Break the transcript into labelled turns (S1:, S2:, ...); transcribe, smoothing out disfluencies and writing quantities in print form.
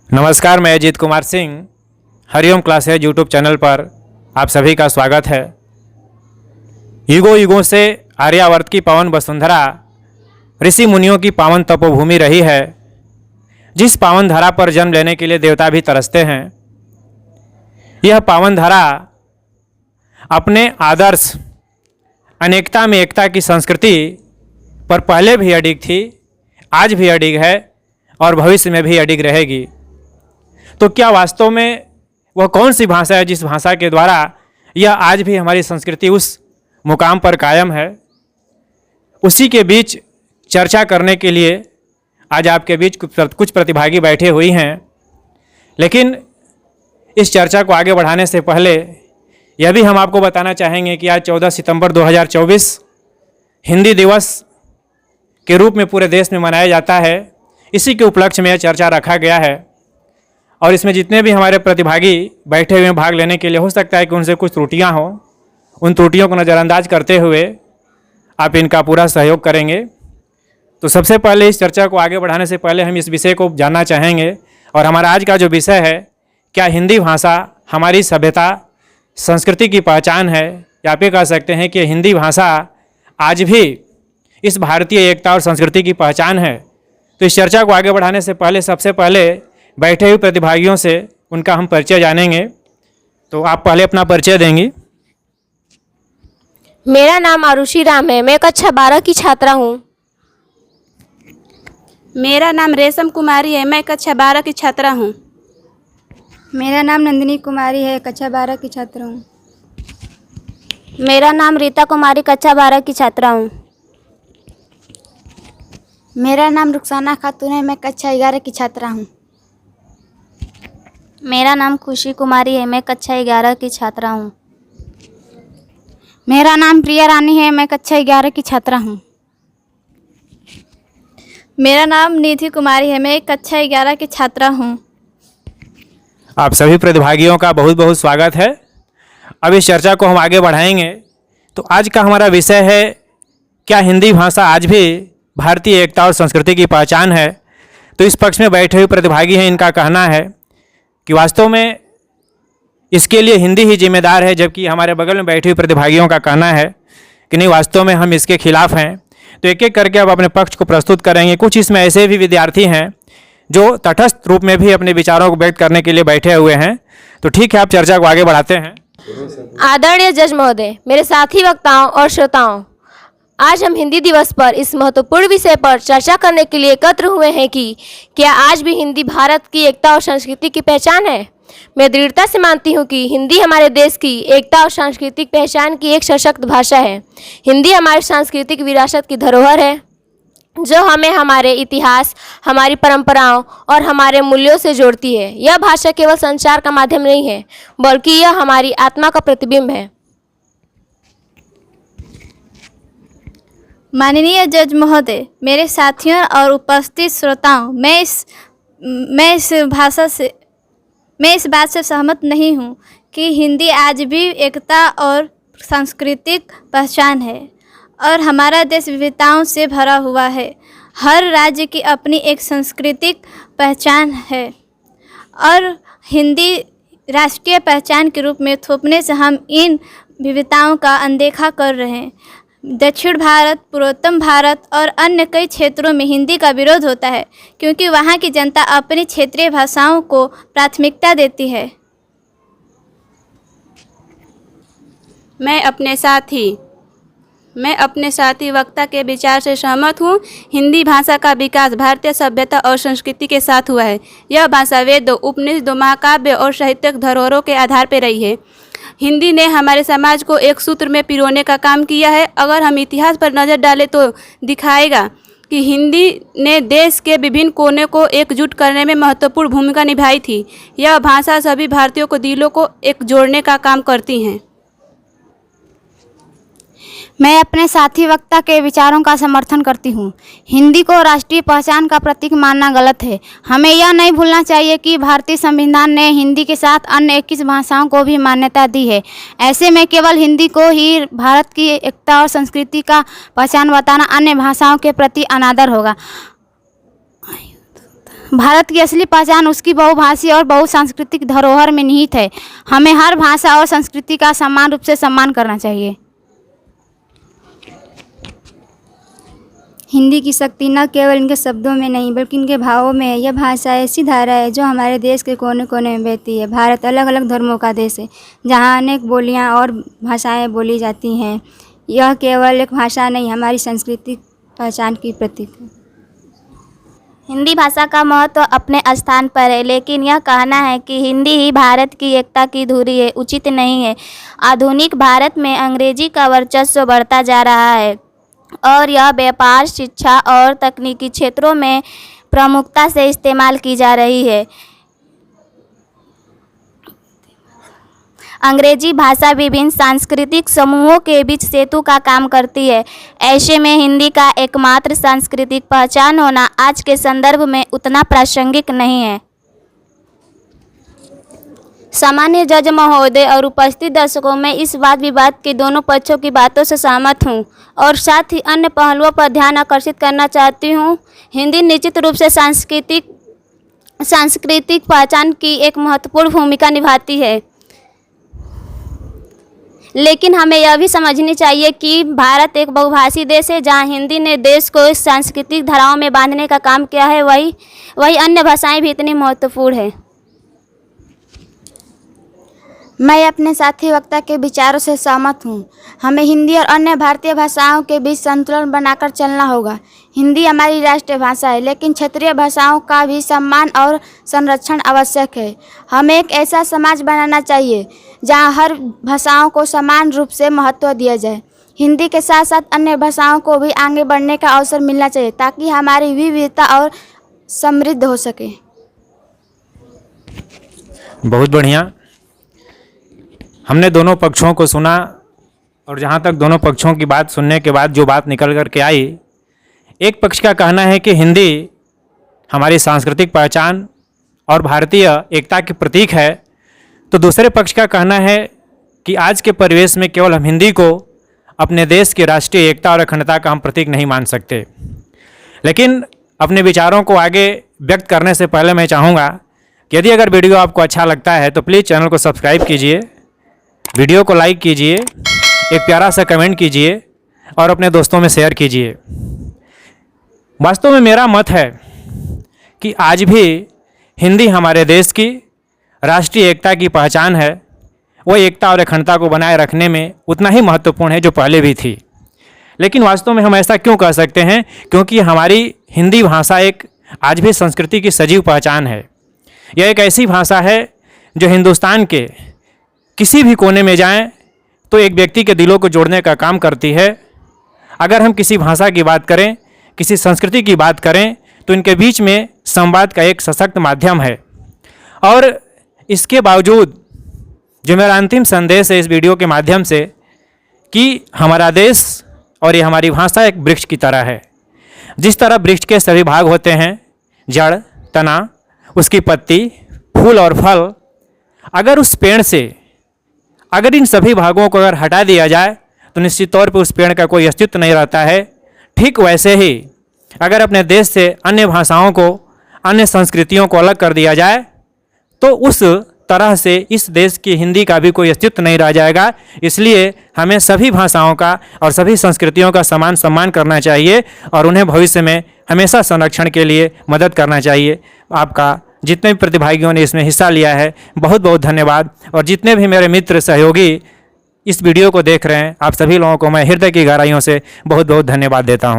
S1: नमस्कार, मैं Ajit Kumar Singh Hariom classes YouTube channel पर आप सभी का स्वागत है। युगों युगों से आर्यावर्त की पावन वसुंधरा ऋषि मुनियों की पावन तपोभूमि रही है, जिस पावन धरा पर जन्म लेने के लिए देवता भी तरसते हैं। यह पावन धरा अपने आदर्श अनेकता में एकता की संस्कृति पर पहले भी अडिग थी, आज भी अडिग है और भविष्य में भी अडिग रहेगी। तो क्या वास्तव में वह कौन सी भाषा है जिस भाषा के द्वारा यह आज भी हमारी संस्कृति उस मुकाम पर कायम है? उसी के बीच चर्चा करने के लिए आज आपके बीच कुछ प्रतिभागी बैठे हुई हैं। लेकिन इस चर्चा को आगे बढ़ाने से पहले यह भी हम आपको बताना चाहेंगे कि आज 14 सितंबर 2024 हिंदी दिवस के रूप में पूरे देश में मनाया जाता है। इसी के उपलक्ष्य में यह चर्चा रखा गया है और इसमें जितने भी हमारे प्रतिभागी बैठे हुए हैं भाग लेने के लिए, हो सकता है कि उनसे कुछ त्रुटियां हों। उन त्रुटियों को नज़रअंदाज करते हुए आप इनका पूरा सहयोग करेंगे। तो सबसे पहले इस चर्चा को आगे बढ़ाने से पहले हम इस विषय को जानना चाहेंगे और हमारा आज का जो विषय है, क्या हिंदी भाषा हमारी सभ्यता संस्कृति की पहचान है, या आप ये कह सकते हैं कि हिंदी भाषा आज भी इस भारतीय एकता और संस्कृति की पहचान है। तो इस चर्चा को आगे बढ़ाने से पहले सबसे पहले बैठे हुए प्रतिभागियों से उनका हम परिचय जानेंगे। तो आप पहले अपना परिचय देंगी।
S2: मेरा नाम आरुषि राम है। मैं कक्षा 12 की छात्रा हूँ।
S3: मेरा नाम रेशम कुमारी है। मैं कक्षा 12 की छात्रा हूँ।
S4: मेरा नाम नंदिनी कुमारी है, कक्षा 12 की छात्रा हूँ।
S2: मेरा नाम रीता कुमारी, कक्षा 12 की छात्रा हूँ।
S4: मेरा नाम रुखसाना खातून है, मैं कक्षा 11 की छात्रा हूँ।
S2: मेरा नाम खुशी कुमारी है। मैं कक्षा 11 की छात्रा हूँ।
S4: मेरा नाम प्रिया रानी है, मैं कक्षा 11 की छात्रा हूँ।
S5: मेरा नाम निधि कुमारी है, मैं कक्षा 11 की छात्रा हूँ।
S1: आप सभी प्रतिभागियों का बहुत बहुत स्वागत है। अब इस चर्चा को हम आगे बढ़ाएंगे। तो आज का हमारा विषय है, क्या हिंदी भाषा आज भी भारतीय एकता और संस्कृति की पहचान है? तो इस पक्ष में बैठे हुए प्रतिभागी हैं, इनका कहना है कि वास्तव में इसके लिए हिंदी ही जिम्मेदार है, जबकि हमारे बगल में बैठे हुए प्रतिभागियों का कहना है कि नहीं, वास्तव में हम इसके खिलाफ हैं। तो एक एक करके अब अपने पक्ष को प्रस्तुत करेंगे। कुछ इसमें ऐसे भी विद्यार्थी हैं जो तटस्थ रूप में भी अपने विचारों को व्यक्त करने के लिए बैठे हुए हैं। तो ठीक है, आप चर्चा को आगे बढ़ाते हैं।
S2: आदरणीय जज महोदय, मेरे साथी वक्ताओं और श्रोताओं, आज हम हिंदी दिवस पर इस महत्वपूर्ण विषय पर चर्चा करने के लिए एकत्र हुए हैं कि क्या आज भी हिंदी भारत की एकता और संस्कृति की पहचान है। मैं दृढ़ता से मानती हूँ कि हिंदी हमारे देश की एकता और सांस्कृतिक पहचान की एक सशक्त भाषा है। हिंदी हमारी सांस्कृतिक विरासत की धरोहर है, जो हमें हमारे इतिहास, हमारी परंपराओं और हमारे मूल्यों से जोड़ती है। यह भाषा केवल संचार का माध्यम नहीं है, बल्कि यह हमारी आत्मा का प्रतिबिंब है।
S5: माननीय जज महोदय, मेरे साथियों और उपस्थित श्रोताओं, मैं इस बात से सहमत नहीं हूँ कि हिंदी आज भी एकता और सांस्कृतिक पहचान है और हमारा देश विविधताओं से भरा हुआ है। हर राज्य की अपनी एक सांस्कृतिक पहचान है और हिंदी राष्ट्रीय पहचान के रूप में थोपने से हम इन विविधताओं का अनदेखा कर रहे हैं। दक्षिण भारत, पूर्वोत्तर भारत और अन्य कई क्षेत्रों में हिंदी का विरोध होता है, क्योंकि वहाँ की जनता अपनी क्षेत्रीय भाषाओं को प्राथमिकता देती है।
S3: मैं अपने साथी वक्ता के विचार से सहमत हूँ। हिंदी भाषा का विकास भारतीय सभ्यता और संस्कृति के साथ हुआ है। यह भाषा वेदों, उपनिषदों, महाकाव्य और साहित्यिक धरोहरों के आधार पर रही है। हिंदी ने हमारे समाज को एक सूत्र में पिरोने का काम किया है। अगर हम इतिहास पर नज़र डालें तो दिखाएगा कि हिंदी ने देश के विभिन्न कोने को एकजुट करने में महत्वपूर्ण भूमिका निभाई थी। यह भाषा सभी भारतीयों को दिलों को एक जोड़ने का काम करती हैं।
S4: मैं अपने साथी वक्ता के विचारों का समर्थन करती हूँ। हिंदी को राष्ट्रीय पहचान का प्रतीक मानना गलत है। हमें यह नहीं भूलना चाहिए कि भारतीय संविधान ने हिंदी के साथ अन्य 21 भाषाओं को भी मान्यता दी है। ऐसे में केवल हिंदी को ही भारत की एकता और संस्कृति का पहचान बताना अन्य भाषाओं के प्रति अनादर होगा। भारत की असली पहचान उसकी बहुभाषी और बहुसांस्कृतिक धरोहर में निहित है। हमें हर भाषा और संस्कृति का समान रूप से सम्मान करना चाहिए।
S6: हिंदी की शक्ति न केवल इनके शब्दों में नहीं बल्कि इनके भावों में है। यह भाषा ऐसी धारा है जो हमारे देश के कोने कोने में बहती है। भारत अलग अलग धर्मों का देश है जहाँ अनेक बोलियाँ और भाषाएं बोली जाती हैं। यह केवल एक भाषा नहीं, हमारी सांस्कृतिक पहचान की प्रतीक है।
S2: हिंदी भाषा का महत्व अपने स्थान पर है, लेकिन यह कहना है कि हिंदी ही भारत की एकता की धुरी है उचित नहीं है। आधुनिक भारत में अंग्रेजी का वर्चस्व बढ़ता जा रहा है और यह व्यापार, शिक्षा और तकनीकी क्षेत्रों में प्रमुखता से इस्तेमाल की जा रही है। अंग्रेजी भाषा विभिन्न सांस्कृतिक समूहों के बीच सेतु का काम करती है। ऐसे में हिंदी का एकमात्र सांस्कृतिक पहचान होना आज के संदर्भ में उतना प्रासंगिक नहीं है। सामान्य जज महोदय और उपस्थित दर्शकों में इस वाद विवाद के दोनों पक्षों की बातों से सहमत हूँ और साथ ही अन्य पहलुओं पर ध्यान आकर्षित करना चाहती हूँ। हिंदी निश्चित रूप से सांस्कृतिक पहचान की एक महत्वपूर्ण भूमिका निभाती है, लेकिन हमें यह भी समझनी चाहिए कि भारत एक बहुभाषी देश है। जहाँ हिंदी ने देश को इस सांस्कृतिक धाराओं में बांधने का काम किया है, वही अन्य भाषाएं भी इतनी महत्वपूर्ण है।
S4: मैं अपने साथी वक्ता के विचारों से सहमत हूँ। हमें हिंदी और अन्य भारतीय भाषाओं के बीच संतुलन बनाकर चलना होगा। हिंदी हमारी राष्ट्रीय भाषा है, लेकिन क्षेत्रीय भाषाओं का भी सम्मान और संरक्षण आवश्यक है। हमें एक ऐसा समाज बनाना चाहिए जहाँ हर भाषाओं को समान रूप से महत्व दिया जाए। हिंदी के साथ साथ अन्य भाषाओं को भी आगे बढ़ने का अवसर मिलना चाहिए ताकि हमारी विविधता और समृद्ध हो सके।
S1: बहुत बढ़िया। हमने दोनों पक्षों को सुना और जहाँ तक दोनों पक्षों की बात सुनने के बाद जो बात निकल कर के आई, एक पक्ष का कहना है कि हिंदी हमारी सांस्कृतिक पहचान और भारतीय एकता की प्रतीक है, तो दूसरे पक्ष का कहना है कि आज के परिवेश में केवल हम हिंदी को अपने देश की राष्ट्रीय एकता और अखंडता का हम प्रतीक नहीं मान सकते। लेकिन अपने विचारों को आगे व्यक्त करने से पहले मैं चाहूँगा कि यदि अगर वीडियो आपको अच्छा लगता है तो प्लीज़ चैनल को सब्सक्राइब कीजिए, वीडियो को लाइक कीजिए, एक प्यारा सा कमेंट कीजिए और अपने दोस्तों में शेयर कीजिए। वास्तव में मेरा मत है कि आज भी हिंदी हमारे देश की राष्ट्रीय एकता की पहचान है। वो एकता और अखंडता को बनाए रखने में उतना ही महत्वपूर्ण है जो पहले भी थी। लेकिन वास्तव में हम ऐसा क्यों कह सकते हैं? क्योंकि हमारी हिंदी भाषा एक आज भी संस्कृति की सजीव पहचान है। यह एक ऐसी भाषा है जो हिंदुस्तान के किसी भी कोने में जाएं तो एक व्यक्ति के दिलों को जोड़ने का काम करती है। अगर हम किसी भाषा की बात करें, किसी संस्कृति की बात करें, तो इनके बीच में संवाद का एक सशक्त माध्यम है। और इसके बावजूद जो मेरा अंतिम संदेश है इस वीडियो के माध्यम से, कि हमारा देश और ये हमारी भाषा एक वृक्ष की तरह है। जिस तरह वृक्ष के सभी भाग होते हैं, जड़, तना, उसकी पत्ती, फूल और फल, अगर उस पेड़ से अगर इन सभी भागों को अगर हटा दिया जाए तो निश्चित तौर पर उस पेड़ का कोई अस्तित्व नहीं रहता है। ठीक वैसे ही अगर अपने देश से अन्य भाषाओं को, अन्य संस्कृतियों को अलग कर दिया जाए तो उस तरह से इस देश की हिंदी का भी कोई अस्तित्व नहीं रह जाएगा। इसलिए हमें सभी भाषाओं का और सभी संस्कृतियों का समान सम्मान करना चाहिए और उन्हें भविष्य में हमेशा संरक्षण के लिए मदद करना चाहिए। आपका जितने भी प्रतिभागियों ने इसमें हिस्सा लिया है, बहुत बहुत धन्यवाद। और जितने भी मेरे मित्र सहयोगी इस वीडियो को देख रहे हैं, आप सभी लोगों को मैं हृदय की गहराइयों से बहुत बहुत धन्यवाद देता हूँ।